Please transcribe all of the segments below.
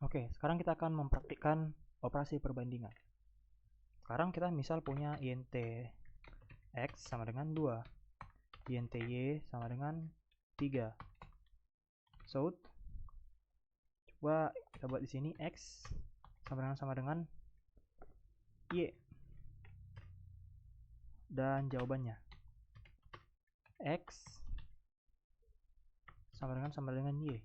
Oke, sekarang kita akan mempraktikkan operasi perbandingan. Sekarang kita misal punya int x sama dengan 2, int y sama dengan 3. So, coba kita buat di sini x sama dengan y. Dan jawabannya x sama dengan y.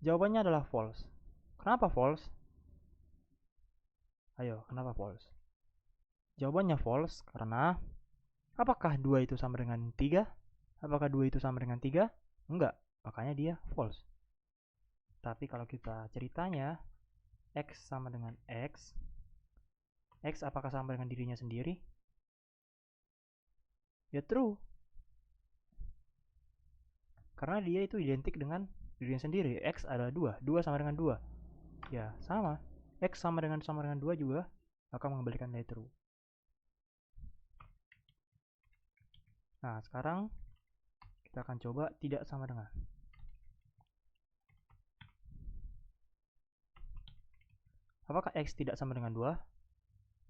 Jawabannya adalah false. Kenapa false? Ayo, kenapa false? Jawabannya false karena apakah 2 itu sama dengan 3? Apakah 2 itu sama dengan 3? Enggak, makanya dia false. Tapi kalau kita ceritanya x sama dengan x apakah sama dengan dirinya sendiri? Ya true. Karena dia itu identik dengan dirinya sendiri. X adalah 2, 2 sama dengan 2. Ya, sama. X sama dengan 2 juga akan mengembalikan nilai true. Nah, sekarang kita akan coba tidak sama dengan. Apakah X tidak sama dengan 2?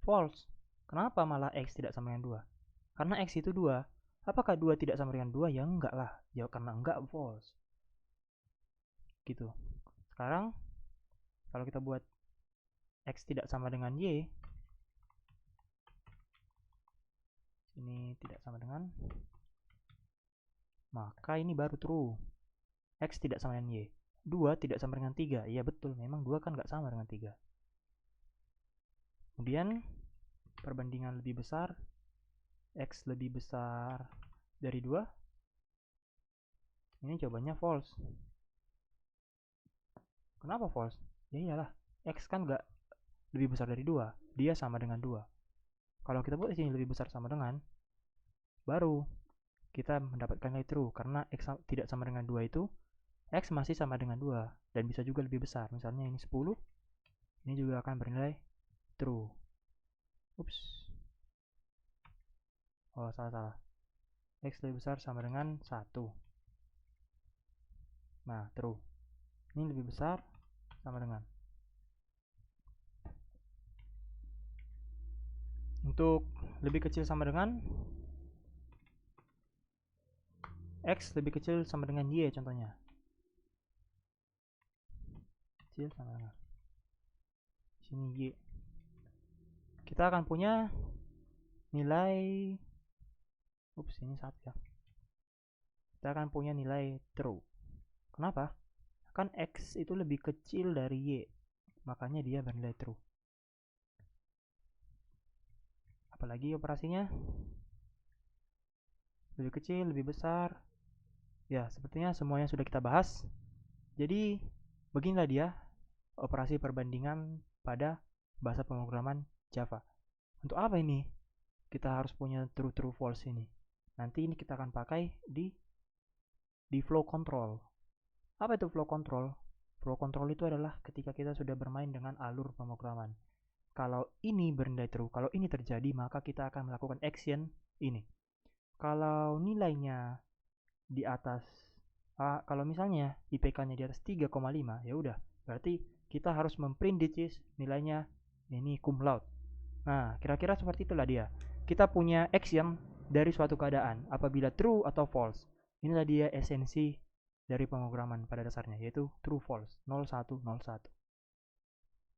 False. Kenapa malah X tidak sama dengan 2? Karena X itu 2. Apakah 2 tidak sama dengan 2? Ya enggak lah. Ya karena enggak, false. Gitu. Sekarang, kalau kita buat X tidak sama dengan Y, ini tidak sama dengan, maka ini baru true. X tidak sama dengan Y. 2 tidak sama dengan 3. Iya betul, memang 2 kan nggak sama dengan 3. Kemudian, perbandingan lebih besar, X lebih besar dari 2. Ini jawabannya false. Kenapa false? Ya iyalah, X kan nggak lebih besar dari 2. Dia sama dengan 2. Kalau kita buat di sini lebih besar sama dengan, baru kita mendapatkan nilai true. Karena X tidak sama dengan 2 itu, X masih sama dengan 2 dan bisa juga lebih besar. Misalnya ini 10, ini juga akan bernilai true. Ups. Oh, salah. X lebih besar sama dengan 1. Nah, true. Ini lebih besar sama dengan. Untuk lebih kecil sama dengan, X lebih kecil sama dengan Y contohnya. Kecil sama dengan. Sini Y. Kita akan punya nilai, ini 1 ya. Kita akan punya nilai true. Kenapa? Kan X itu lebih kecil dari Y, makanya dia bernilai true. Apalagi operasinya? Lebih kecil, lebih besar. Ya, sepertinya semuanya sudah kita bahas. Jadi, beginilah dia operasi perbandingan pada bahasa pemrograman Java. Untuk apa ini? Kita harus punya true false ini. Nanti ini kita akan pakai di flow control. Apa itu flow control? Flow control itu adalah ketika kita sudah bermain dengan alur pemrograman. Kalau ini bernilai true, kalau ini terjadi, maka kita akan melakukan action ini. Kalau nilainya di atas, kalau misalnya IPK-nya di atas 3,5, ya udah, berarti kita harus memprint digits nilainya ini cum laude. Nah, kira-kira seperti itulah dia. Kita punya action dari suatu keadaan apabila true atau false. Inilah dia esensi dari pemrograman pada dasarnya, yaitu true false 0101.